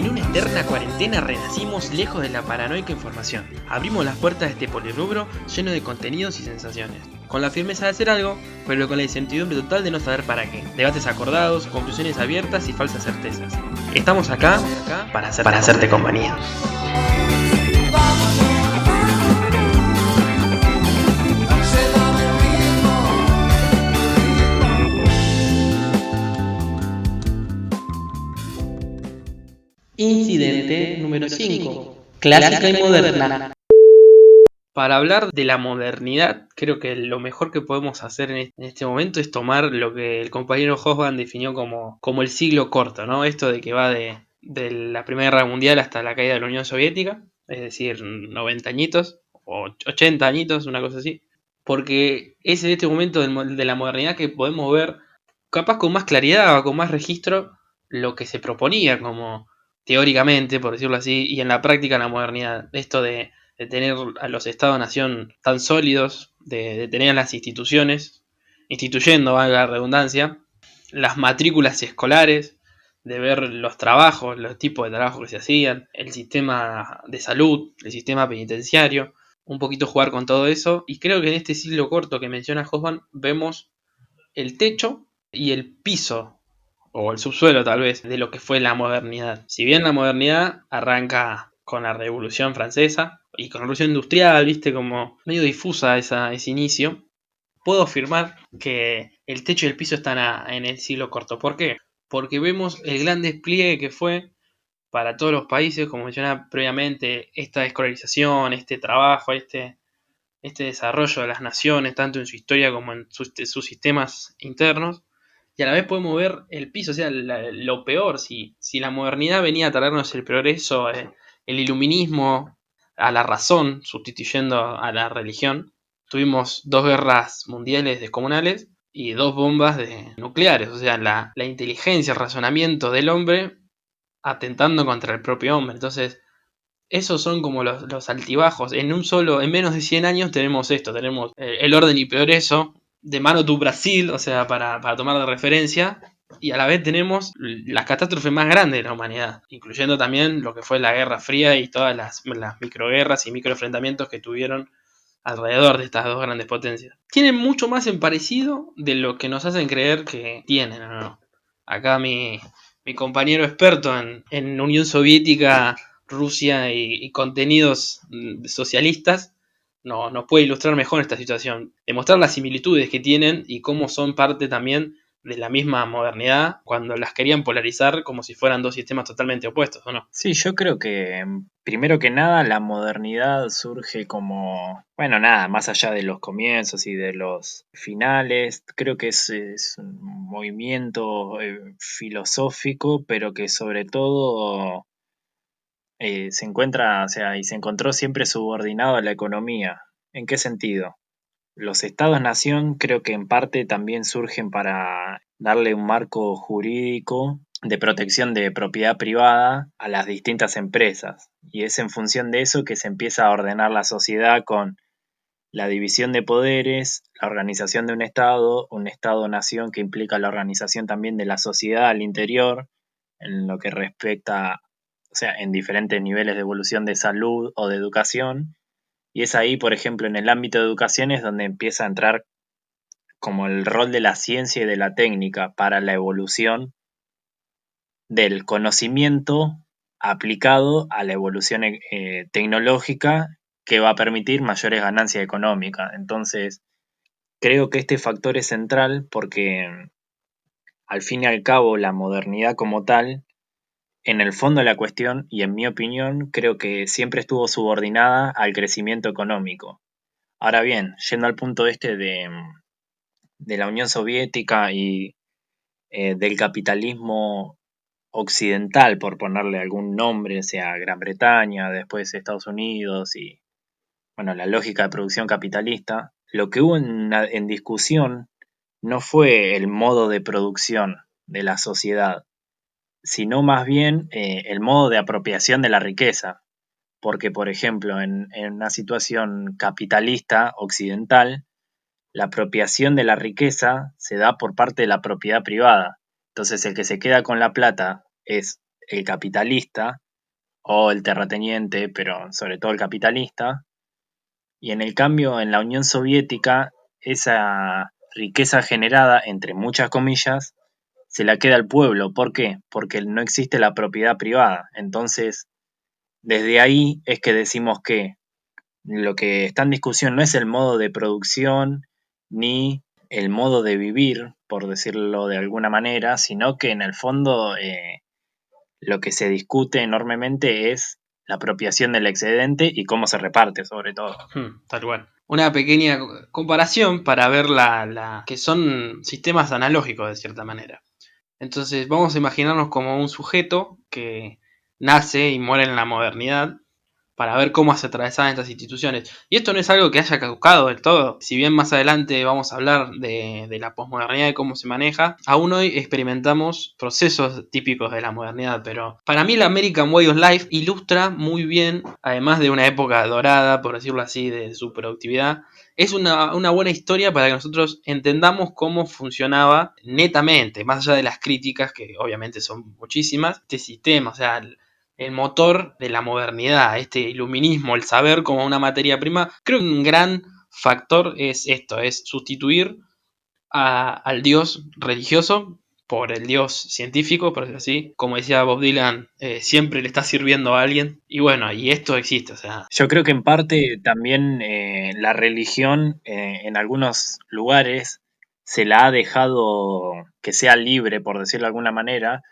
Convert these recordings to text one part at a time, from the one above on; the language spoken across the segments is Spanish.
En una eterna cuarentena renacimos lejos de la paranoica información. Abrimos las puertas de este polirrubro lleno de contenidos y sensaciones. Con la firmeza de hacer algo, pero con la incertidumbre total de no saber para qué. Debates acordados, conclusiones abiertas y falsas certezas. Estamos acá para hacerte compañía. Incidente número 5. Clásica y moderna. Para hablar de la modernidad, creo que lo mejor que podemos hacer en este momento es tomar lo que el compañero Hobsbawm definió como el siglo corto, ¿no? Esto de que va de la Primera Guerra Mundial hasta la caída de la Unión Soviética, es decir, 90 añitos o 80 añitos, una cosa así. Porque es en este momento de la modernidad que podemos ver, capaz con más claridad o con más registro, lo que se proponía como teóricamente, por decirlo así, y en la práctica la modernidad. Esto de tener a los Estados-nación tan sólidos, de tener a las instituciones, instituyendo, valga la redundancia, las matrículas escolares, de ver los trabajos, los tipos de trabajos que se hacían, el sistema de salud, el sistema penitenciario, un poquito jugar con todo eso. Y creo que en este siglo corto que menciona Hobsbawm vemos el techo y el piso, o el subsuelo tal vez, de lo que fue la modernidad. Si bien la modernidad arranca con la Revolución Francesa y con la Revolución Industrial, viste, como medio difusa ese inicio, puedo afirmar que el techo y el piso están en el siglo corto. ¿Por qué? Porque vemos el gran despliegue que fue para todos los países, como mencionaba previamente, esta escolarización, este trabajo, este desarrollo de las naciones, tanto en su historia como en sus sistemas internos, y a la vez podemos ver el piso, o sea, lo peor, si la modernidad venía a traernos el progreso, el iluminismo, a la razón, sustituyendo a la religión, tuvimos 2 guerras mundiales descomunales y 2 bombas nucleares, o sea, la inteligencia, el razonamiento del hombre atentando contra el propio hombre. Entonces, esos son como los altibajos. En menos de 100 años tenemos esto, tenemos el orden y progreso de Mano do Brasil, o sea, para tomar de referencia, y a la vez tenemos las catástrofes más grandes de la humanidad, incluyendo también lo que fue la Guerra Fría y todas las microguerras y microenfrentamientos que tuvieron alrededor de estas dos grandes potencias. Tienen mucho más en parecido de lo que nos hacen creer que tienen, ¿no? Acá mi compañero experto en Unión Soviética, Rusia y contenidos socialistas nos puede ilustrar mejor esta situación, demostrar las similitudes que tienen y cómo son parte también de la misma modernidad cuando las querían polarizar como si fueran dos sistemas totalmente opuestos, ¿o no? Sí, yo creo que primero que nada la modernidad surge como, bueno, nada, más allá de los comienzos y de los finales, creo que es un movimiento filosófico, pero que sobre todo se encuentra, o sea, y se encontró siempre subordinado a la economía. ¿En qué sentido? Los estados-nación creo que en parte también surgen para darle un marco jurídico de protección de propiedad privada a las distintas empresas. Y es en función de eso que se empieza a ordenar la sociedad con la división de poderes, la organización de un estado-nación que implica la organización también de la sociedad al interior, en lo que respecta, o sea, en diferentes niveles de evolución de salud o de educación. Y es ahí, por ejemplo, en el ámbito de educación es donde empieza a entrar como el rol de la ciencia y de la técnica para la evolución del conocimiento aplicado a la evolución tecnológica que va a permitir mayores ganancias económicas. Entonces, creo que este factor es central porque al fin y al cabo la modernidad como tal, en el fondo de la cuestión y en mi opinión, creo que siempre estuvo subordinada al crecimiento económico. Ahora bien, yendo al punto este de la Unión Soviética y del capitalismo occidental, por ponerle algún nombre, o sea Gran Bretaña, después Estados Unidos y, bueno, la lógica de producción capitalista, lo que hubo en discusión no fue el modo de producción de la sociedad, sino más bien el modo de apropiación de la riqueza. Porque, por ejemplo, en una situación capitalista occidental, la apropiación de la riqueza se da por parte de la propiedad privada. Entonces el que se queda con la plata es el capitalista o el terrateniente, pero sobre todo el capitalista, y en el cambio en la Unión Soviética esa riqueza generada, entre muchas comillas, se la queda al pueblo. ¿Por qué? Porque no existe la propiedad privada. Entonces, desde ahí es que decimos que lo que está en discusión no es el modo de producción ni el modo de vivir, por decirlo de alguna manera, sino que en el fondo lo que se discute enormemente es la apropiación del excedente y cómo se reparte, sobre todo. Tal cual. Una pequeña comparación para ver que son sistemas analógicos de cierta manera. Entonces vamos a imaginarnos como un sujeto que nace y muere en la modernidad para ver cómo se atravesaban estas instituciones. Y esto no es algo que haya caducado del todo. Si bien más adelante vamos a hablar de la posmodernidad y cómo se maneja, aún hoy experimentamos procesos típicos de la modernidad. Pero para mí la American Way of Life ilustra muy bien, además de una época dorada, por decirlo así, de su productividad, es una buena historia para que nosotros entendamos cómo funcionaba netamente, más allá de las críticas, que obviamente son muchísimas, este sistema, o sea, el motor de la modernidad, este iluminismo, el saber como una materia prima. Creo que un gran factor es esto, es sustituir al dios religioso por el dios científico, por decirlo así. Como decía Bob Dylan, siempre le está sirviendo a alguien. Y bueno, y esto existe, o sea. Yo creo que en parte también la religión en algunos lugares se la ha dejado que sea libre, por decirlo de alguna manera,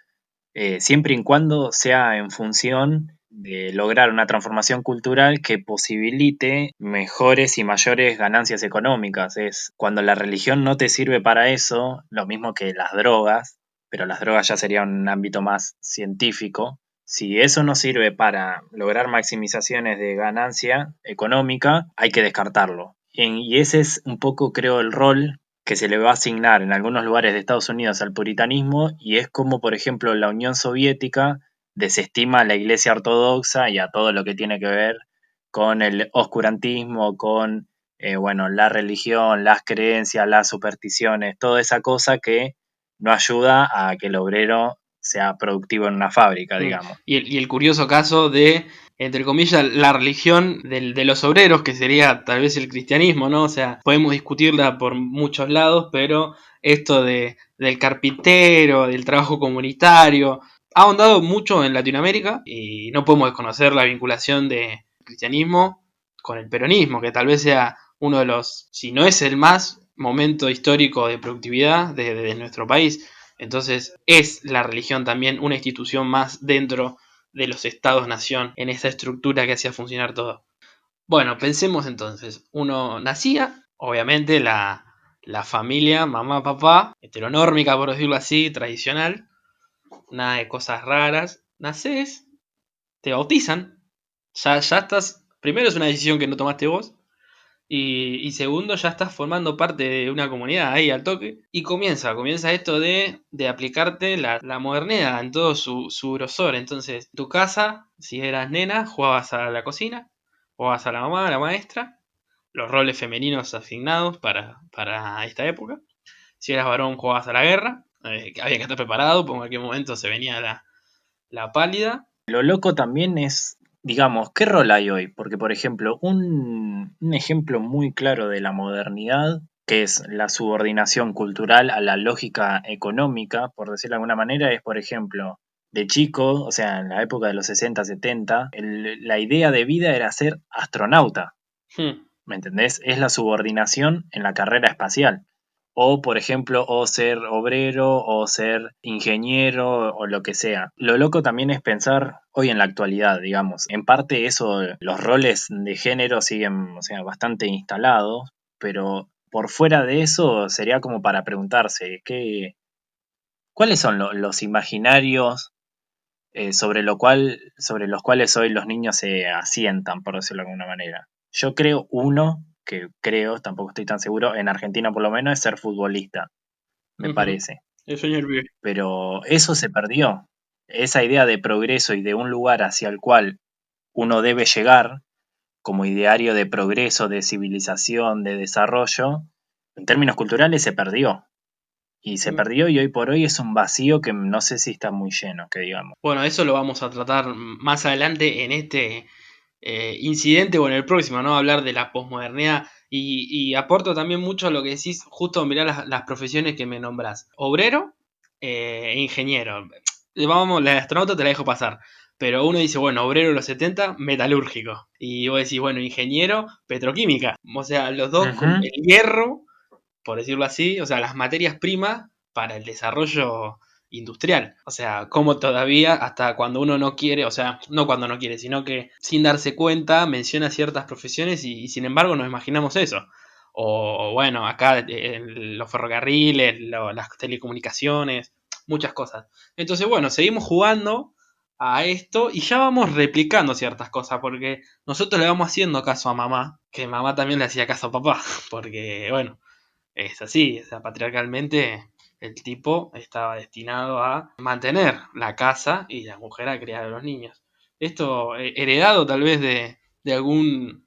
siempre y cuando sea en función de lograr una transformación cultural que posibilite mejores y mayores ganancias económicas. Es cuando la religión no te sirve para eso, lo mismo que las drogas, pero las drogas ya sería un ámbito más científico. Si eso no sirve para lograr maximizaciones de ganancia económica, hay que descartarlo. Y ese es un poco, creo, el rol que se le va a asignar en algunos lugares de Estados Unidos al puritanismo, y es como, por ejemplo, la Unión Soviética desestima a la Iglesia Ortodoxa y a todo lo que tiene que ver con el oscurantismo, con bueno, la religión, las creencias, las supersticiones, toda esa cosa que no ayuda a que el obrero sea productivo en una fábrica, digamos. Y el curioso caso de, entre comillas, la religión de los obreros, que sería tal vez el cristianismo, ¿no? O sea, podemos discutirla por muchos lados, pero esto del carpintero, del trabajo comunitario, ha ahondado mucho en Latinoamérica y no podemos desconocer la vinculación del cristianismo con el peronismo, que tal vez sea uno de los, si no es el más momento histórico de productividad de nuestro país. Entonces es la religión también una institución más dentro de los estados-nación en esa estructura que hacía funcionar todo. Bueno, pensemos entonces, uno nacía, obviamente la familia, mamá, papá, heteronórmica por decirlo así, tradicional, nada de cosas raras, naces, te bautizan, ya estás, primero es una decisión que no tomaste vos, y segundo, ya estás formando parte de una comunidad ahí al toque. Y comienza esto de aplicarte la modernidad en todo su grosor. Entonces, tu casa, si eras nena, jugabas a la cocina, jugabas a la mamá, a la maestra, los roles femeninos asignados para esta época. Si eras varón, jugabas a la guerra, había que estar preparado, porque en cualquier momento se venía la pálida. Lo loco también es, digamos, ¿qué rol hay hoy? Porque, por ejemplo, un ejemplo muy claro de la modernidad, que es la subordinación cultural a la lógica económica, por decirlo de alguna manera, es, por ejemplo, de chico, o sea, en la época de los 60, 70, la idea de vida era ser astronauta, Hmm. ¿me entendés? Es la subordinación en la carrera espacial. O, por ejemplo, o ser obrero, o ser ingeniero, o lo que sea. Lo loco también es pensar hoy en la actualidad, digamos. En parte eso, los roles de género siguen, o sea, bastante instalados, pero por fuera de eso sería como para preguntarse, ¿cuáles son los imaginarios sobre los cuales hoy los niños se asientan, por decirlo de alguna manera? Yo creo uno, que creo, tampoco estoy tan seguro, en Argentina por lo menos, es ser futbolista, me Ujú. parece. El sueño del pibe. Pero eso se perdió. Esa idea de progreso y de un lugar hacia el cual uno debe llegar, como ideario de progreso, de civilización, de desarrollo, en términos culturales se perdió. y se perdió y hoy por hoy es un vacío que no sé si está muy lleno, que digamos. Bueno, eso lo vamos a tratar más adelante en este incidente o en el próximo, ¿no? Hablar de la posmodernidad. Y aporto también mucho a lo que decís, justo mirá las profesiones que me nombrás. Obrero e ingeniero. Vamos, la de astronauta te la dejo pasar. Pero uno dice, bueno, obrero de los 70, metalúrgico. Y vos decís, bueno, ingeniero, petroquímica. O sea, los dos con Ujú. el hierro, por decirlo así, o sea, las materias primas para el desarrollo industrial. O sea, como todavía hasta cuando uno no quiere, o sea, no cuando no quiere, sino que sin darse cuenta menciona ciertas profesiones y sin embargo nos imaginamos eso. O bueno, acá los ferrocarriles, las telecomunicaciones, muchas cosas. Entonces, bueno, seguimos jugando a esto y ya vamos replicando ciertas cosas porque nosotros le vamos haciendo caso a mamá, que mamá también le hacía caso a papá, porque bueno, es así, o sea, patriarcalmente el tipo estaba destinado a mantener la casa y la mujer a criar a los niños. Esto heredado tal vez de algún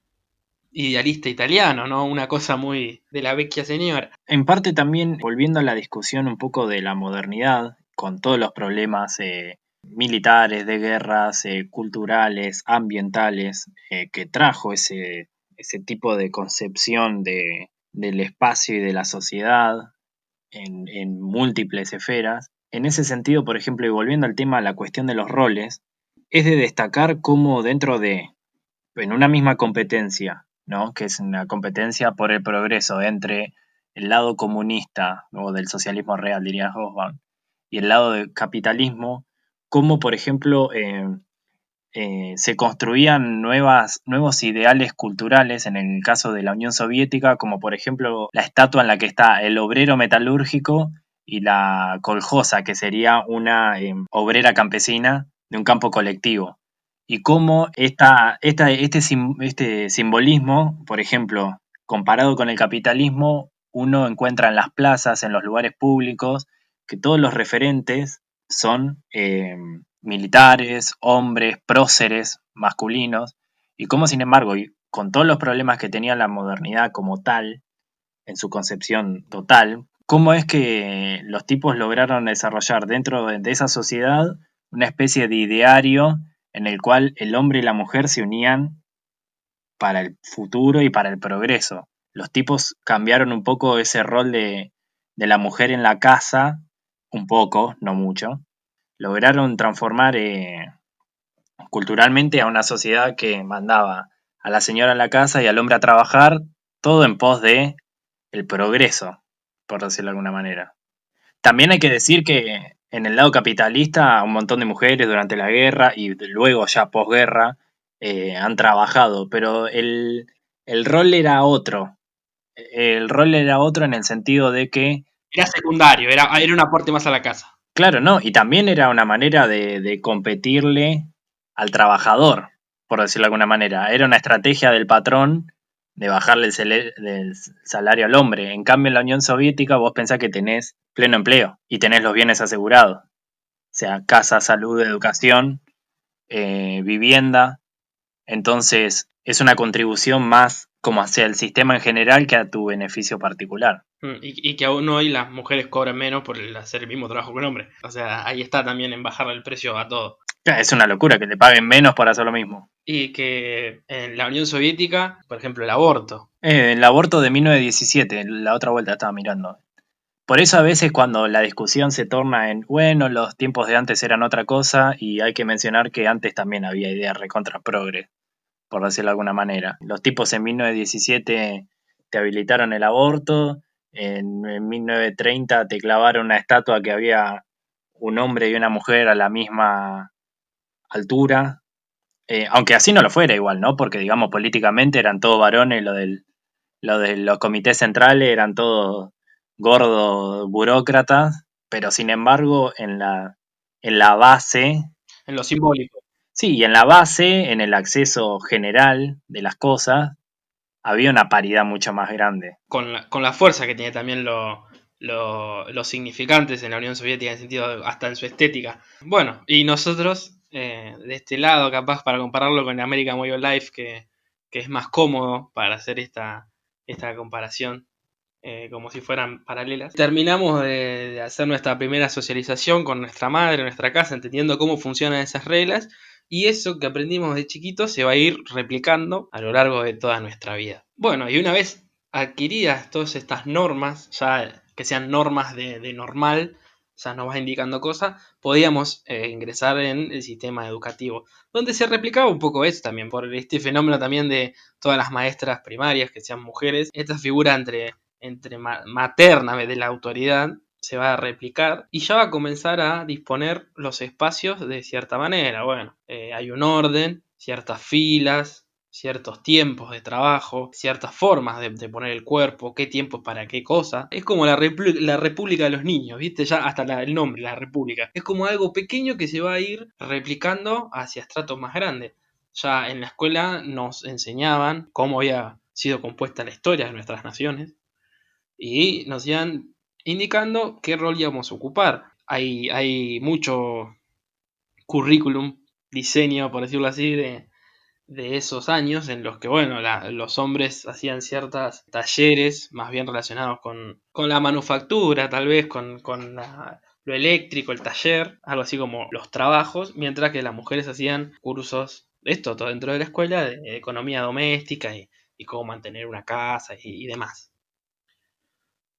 idealista italiano, ¿no? Una cosa muy de la vecchia señora. En parte también, volviendo a la discusión un poco de la modernidad, con todos los problemas militares, de guerras, culturales, ambientales, que trajo ese tipo de concepción del espacio y de la sociedad en múltiples esferas. En ese sentido, por ejemplo, y volviendo al tema, la cuestión de los roles, es de destacar cómo dentro de, en una misma competencia, ¿no? Que es una competencia por el progreso entre el lado comunista o del socialismo real, diría Hobsbawm, y el lado del capitalismo, cómo, por ejemplo, se construían nuevos ideales culturales en el caso de la Unión Soviética, como por ejemplo la estatua en la que está el obrero metalúrgico y la coljosa, que sería una obrera campesina de un campo colectivo. Y cómo este simbolismo, por ejemplo, comparado con el capitalismo, uno encuentra en las plazas, en los lugares públicos, que todos los referentes son militares, hombres, próceres, masculinos, y cómo sin embargo, y con todos los problemas que tenía la modernidad como tal, en su concepción total, cómo es que los tipos lograron desarrollar dentro de esa sociedad una especie de ideario en el cual el hombre y la mujer se unían para el futuro y para el progreso. Los tipos cambiaron un poco ese rol de la mujer en la casa, un poco, no mucho. Lograron transformar culturalmente a una sociedad que mandaba a la señora en la casa y al hombre a trabajar, todo en pos de el progreso, por decirlo de alguna manera. También hay que decir que en el lado capitalista un montón de mujeres durante la guerra y luego ya posguerra han trabajado, pero el rol era otro. El rol era otro en el sentido de que, Era secundario, era un aporte más a la casa. claro, no, y también era una manera de competirle al trabajador, por decirlo de alguna manera. Era una estrategia del patrón de bajarle del salario al hombre. En cambio, en la Unión Soviética vos pensás que tenés pleno empleo y tenés los bienes asegurados. O sea, casa, salud, educación, vivienda. Entonces, es una contribución más como hacia el sistema en general que a tu beneficio particular. Y que aún hoy las mujeres cobran menos por hacer el mismo trabajo que un hombre. O sea, ahí está también en bajarle el precio a todo. Es una locura que te paguen menos por hacer lo mismo. Y que en la Unión Soviética, por ejemplo, el aborto. El aborto de 1917, la otra vuelta estaba mirando. Por eso a veces cuando la discusión se torna en, bueno, los tiempos de antes eran otra cosa y hay que mencionar que antes también había ideas recontra progre, por decirlo de alguna manera. Los tipos en 1917 te habilitaron el aborto, en 1930 te clavaron una estatua que había un hombre y una mujer a la misma altura, aunque así no lo fuera igual, ¿no? Porque digamos políticamente eran todos varones, lo de los comités centrales eran todos gordos burócratas, pero sin embargo en la base, En lo simbólico. sí, y en la base, en el acceso general de las cosas, había una paridad mucho más grande. Con la fuerza que tiene también los significantes en la Unión Soviética, en sentido, hasta en su estética. Bueno, y nosotros, de este lado, capaz para compararlo con American Way of Life, que es más cómodo para hacer esta comparación, como si fueran paralelas. Terminamos de hacer nuestra primera socialización con nuestra madre en nuestra casa, entendiendo cómo funcionan esas reglas, y eso que aprendimos de chiquitos se va a ir replicando a lo largo de toda nuestra vida. Bueno, y una vez adquiridas todas estas normas, ya que sean normas de normal, ya nos va indicando cosas, podíamos ingresar en el sistema educativo, donde se replicaba un poco eso también, por este fenómeno también de todas las maestras primarias que sean mujeres, esta figura entre materna de la autoridad se va a replicar y ya va a comenzar a disponer los espacios de cierta manera. Bueno, hay un orden, ciertas filas, ciertos tiempos de trabajo, ciertas formas de poner el cuerpo, qué tiempo para qué cosa. Es como la República de los Niños, ¿viste? Ya hasta el nombre, la República. Es como algo pequeño que se va a ir replicando hacia estratos más grandes. Ya en la escuela nos enseñaban cómo había sido compuesta la historia de nuestras naciones y nos iban indicando qué rol íbamos a ocupar. Hay mucho currículum, diseño, por decirlo así, de esos años en los que, bueno, los hombres hacían ciertos talleres más bien relacionados con la manufactura, tal vez con lo eléctrico, el taller, algo así como los trabajos, mientras que las mujeres hacían cursos, esto todo dentro de la escuela, de economía doméstica y cómo mantener una casa y demás.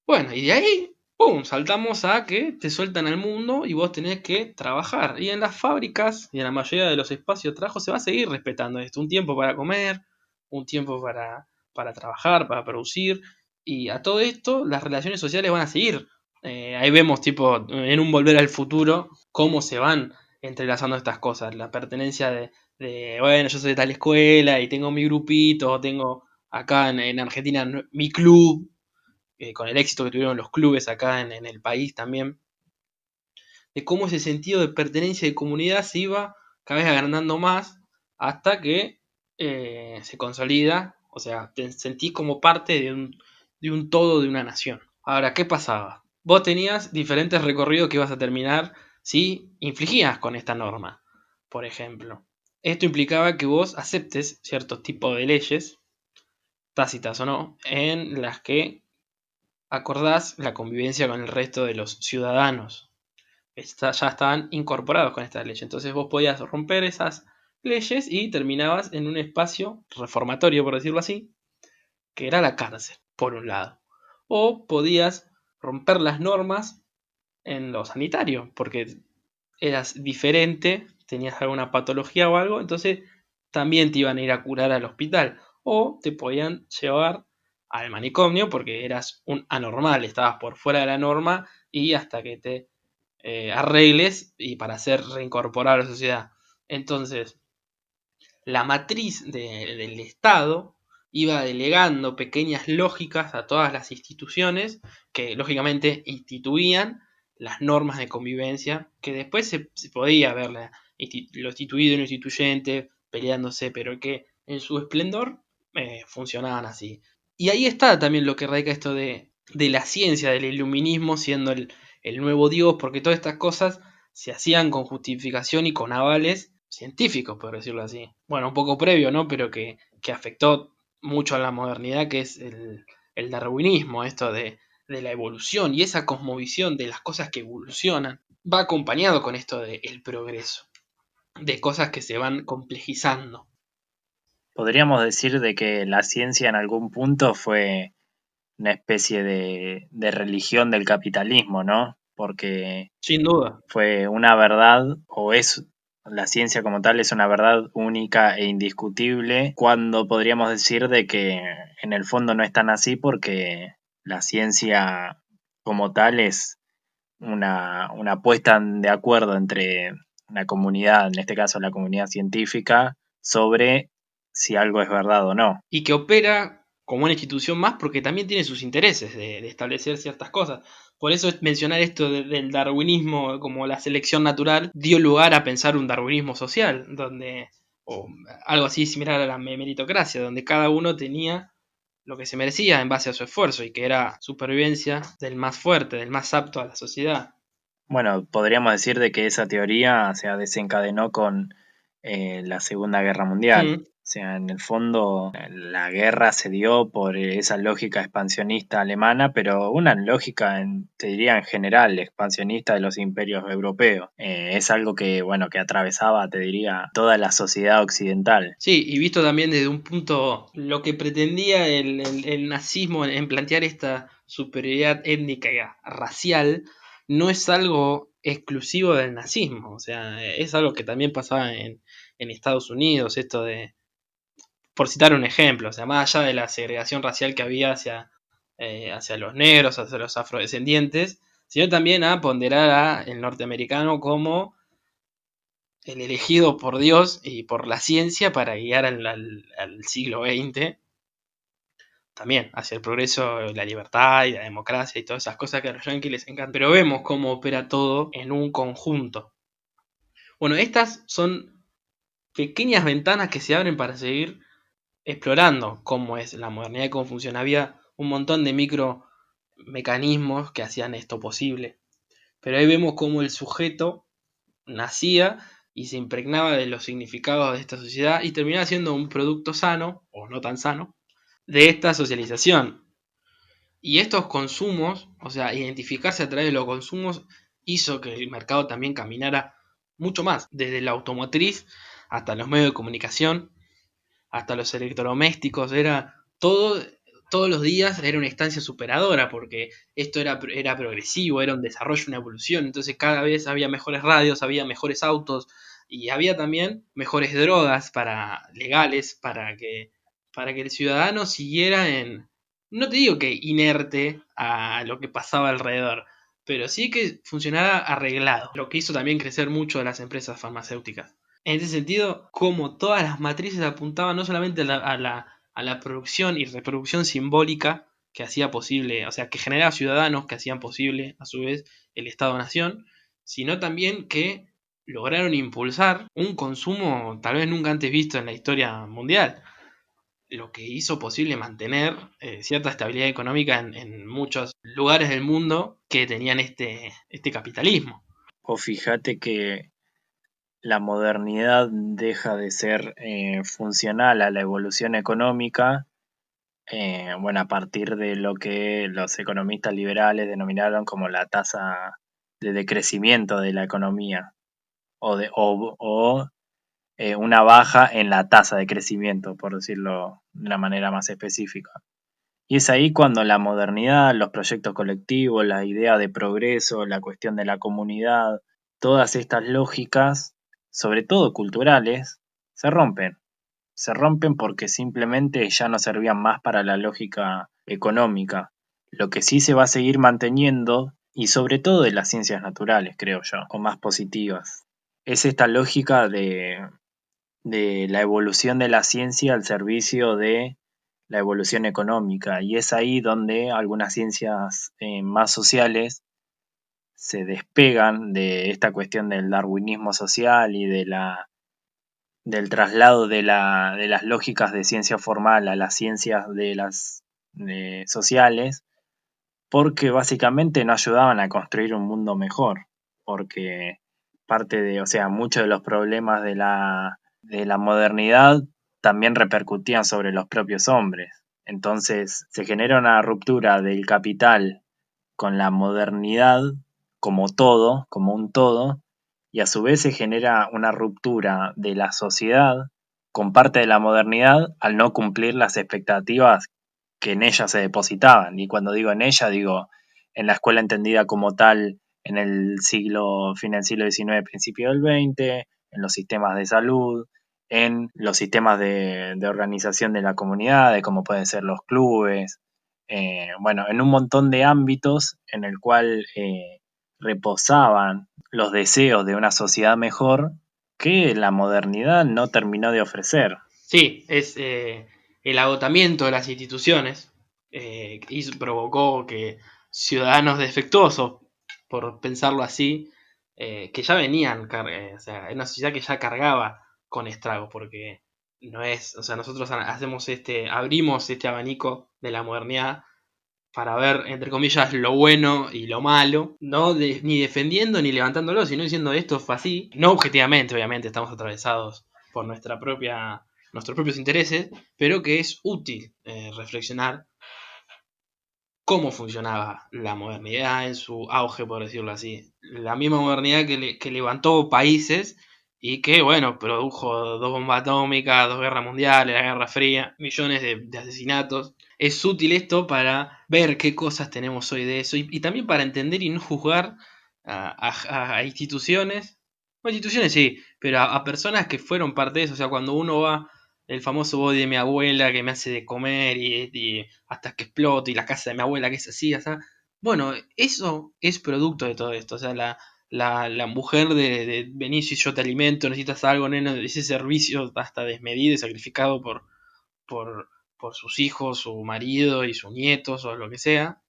Bueno, y de ahí, ¡pum!, saltamos a que te sueltan al mundo y vos tenés que trabajar. Y en las fábricas y en la mayoría de los espacios de trabajo se va a seguir respetando esto. Un tiempo para comer, un tiempo para trabajar, para producir. Y a todo esto las relaciones sociales van a seguir. Ahí vemos, tipo, en un volver al futuro, cómo se van entrelazando estas cosas. La pertenencia bueno, yo soy de tal escuela y tengo mi grupito, o tengo acá en Argentina mi club, con el éxito que tuvieron los clubes acá en el país también, de cómo ese sentido de pertenencia y de comunidad se iba cada vez agrandando más hasta que se consolida, o sea, te sentís como parte de un todo de una nación. Ahora, ¿qué pasaba? Vos tenías diferentes recorridos que ibas a terminar si infligías con esta norma, por ejemplo. Esto implicaba que vos aceptes ciertos tipos de leyes, tácitas o no, en las que acordás la convivencia con el resto de los ciudadanos. Ya estaban incorporados con esta ley. Entonces vos podías romper esas leyes y terminabas en un espacio reformatorio, por decirlo así, que era la cárcel, por un lado. O podías romper las normas en lo sanitario, porque eras diferente, tenías alguna patología o algo, entonces también te iban a ir a curar al hospital. O te podían llevar al manicomio porque eras un anormal, estabas por fuera de la norma y hasta que te arregles y para ser reincorporado a la sociedad. Entonces, la matriz del Estado iba delegando pequeñas lógicas a todas las instituciones que lógicamente instituían las normas de convivencia, que después se podía ver lo instituido y lo instituyente peleándose, pero que en su esplendor funcionaban así. Y ahí está también lo que radica esto de la ciencia, del iluminismo siendo el nuevo Dios, porque todas estas cosas se hacían con justificación y con avales científicos, por decirlo así. Bueno, un poco previo, ¿no? Pero que afectó mucho a la modernidad, que es el darwinismo, esto de la evolución y esa cosmovisión de las cosas que evolucionan, va acompañado con esto del progreso, de cosas que se van complejizando. Podríamos decir de que la ciencia en algún punto fue una especie de religión del capitalismo, ¿no? Porque Sin duda. fue una verdad, o es la ciencia como tal, es una verdad única e indiscutible, cuando podríamos decir de que en el fondo no es tan así porque la ciencia como tal es una puesta de acuerdo entre una comunidad, en este caso la comunidad científica, sobre si algo es verdad o no. Y que opera como una institución más porque también tiene sus intereses de establecer ciertas cosas. Por eso mencionar esto del darwinismo como la selección natural dio lugar a pensar un darwinismo social, donde, o algo así similar a la meritocracia, donde cada uno tenía lo que se merecía en base a su esfuerzo y que era supervivencia del más fuerte, del más apto a la sociedad. Bueno, podríamos decir de que esa teoría se desencadenó con la Segunda Guerra Mundial. O sea, en el fondo la guerra se dio por esa lógica expansionista alemana, pero una lógica, te diría en general, expansionista de los imperios europeos. Es algo que, bueno, que atravesaba, te diría, toda la sociedad occidental. Sí, y visto también desde un punto, lo que pretendía el nazismo en plantear esta superioridad étnica y racial, no es algo exclusivo del nazismo, o sea, es algo que también pasaba en Estados Unidos, esto de, por citar un ejemplo, o sea, más allá de la segregación racial que había hacia los negros, hacia los afrodescendientes, sino también a ponderar a el norteamericano como el elegido por Dios y por la ciencia para guiar al siglo XX, también hacia el progreso, la libertad y la democracia y todas esas cosas que a los yanquis les encantan. Pero vemos cómo opera todo en un conjunto. Bueno, estas son pequeñas ventanas que se abren para seguir explorando cómo es la modernidad y cómo funciona. Había un montón de micro mecanismos que hacían esto posible. Pero ahí vemos cómo el sujeto nacía y se impregnaba de los significados de esta sociedad y terminaba siendo un producto sano, o no tan sano, de esta socialización. Y estos consumos, o sea, identificarse a través de los consumos, hizo que el mercado también caminara mucho más, desde la automotriz hasta los medios de comunicación, hasta los electrodomésticos, era todo, todos los días era una instancia superadora, porque esto era progresivo, era un desarrollo, una evolución, entonces cada vez había mejores radios, había mejores autos, y había también mejores drogas legales para que el ciudadano siguiera no te digo que inerte a lo que pasaba alrededor, pero sí que funcionara arreglado, lo que hizo también crecer mucho a las empresas farmacéuticas. En ese sentido, como todas las matrices apuntaban no solamente a la producción y reproducción simbólica que hacía posible, o sea, que generaba ciudadanos que hacían posible, a su vez, el Estado-Nación, sino también que lograron impulsar un consumo tal vez nunca antes visto en la historia mundial, lo que hizo posible mantener cierta estabilidad económica en muchos lugares del mundo que tenían este capitalismo. O fíjate que la modernidad deja de ser funcional a la evolución económica, bueno, a partir de lo que los economistas liberales denominaron como la tasa de decrecimiento de la economía, o una baja en la tasa de crecimiento, por decirlo de una manera más específica. Y es ahí cuando la modernidad, los proyectos colectivos, la idea de progreso, la cuestión de la comunidad, todas estas lógicas, sobre todo culturales, se rompen. Se rompen porque simplemente ya no servían más para la lógica económica. Lo que sí se va a seguir manteniendo, y sobre todo de las ciencias naturales, creo yo, o más positivas, es esta lógica de la evolución de la ciencia al servicio de la evolución económica. Y es ahí donde algunas ciencias más sociales se despegan de esta cuestión del darwinismo social y del traslado de las lógicas de ciencia formal a las ciencias sociales, porque básicamente no ayudaban a construir un mundo mejor, porque parte de, o sea, muchos de los problemas de la modernidad también repercutían sobre los propios hombres. Entonces se genera una ruptura del capital con la modernidad como todo, como un todo, y a su vez se genera una ruptura de la sociedad con parte de la modernidad al no cumplir las expectativas que en ella se depositaban. Y cuando digo en ella, digo en la escuela entendida como tal en el fin del siglo XIX, principio del XX, en los sistemas de salud, en los sistemas de organización de la comunidad, de como pueden ser los clubes, bueno, en un montón de ámbitos en el cual reposaban los deseos de una sociedad mejor que la modernidad no terminó de ofrecer. Sí, es el agotamiento de las instituciones provocó que ciudadanos defectuosos, por pensarlo así, que ya venían, o sea, en una sociedad que ya cargaba con estragos, porque no es, o sea, nosotros abrimos este abanico de la modernidad para ver, entre comillas, lo bueno y lo malo, no ni defendiendo ni levantándolo, sino diciendo esto fue así, no objetivamente, obviamente, estamos atravesados por nuestra propia nuestros propios intereses, pero que es útil reflexionar cómo funcionaba la modernidad en su auge, por decirlo así. La misma modernidad que levantó países y que, bueno, produjo dos bombas atómicas, dos guerras mundiales, la Guerra Fría, millones de asesinatos. Es útil esto para ver qué cosas tenemos hoy de eso y también para entender y no juzgar a instituciones. Bueno, instituciones sí, pero a personas que fueron parte de eso. O sea, cuando uno va el famoso body de mi abuela que me hace de comer y hasta que exploto y la casa de mi abuela que es así, o sea, bueno, eso es producto de todo esto, o sea, la mujer de Benicio y yo te alimento, necesitas algo, neno, ese servicio hasta desmedido y sacrificado por, por sus hijos, su marido y sus nietos o lo que sea,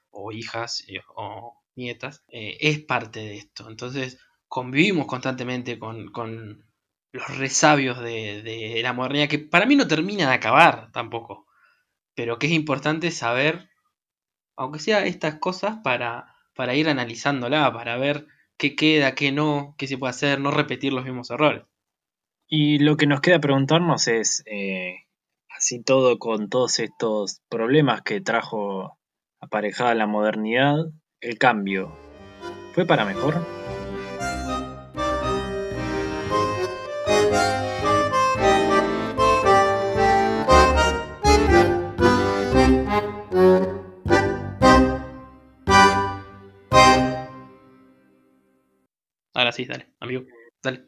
o hijas o nietas, es parte de esto. Entonces convivimos constantemente con los resabios de la modernidad, que para mí no termina de acabar tampoco, pero que es importante saber, aunque sea estas cosas, para ir analizándola, para ver qué queda, qué no, qué se puede hacer, no repetir los mismos errores. Y lo que nos queda preguntarnos es, así todo con todos estos problemas que trajo aparejada la modernidad, el cambio, ¿fue para mejor? Ahora sí, dale, amigo, dale.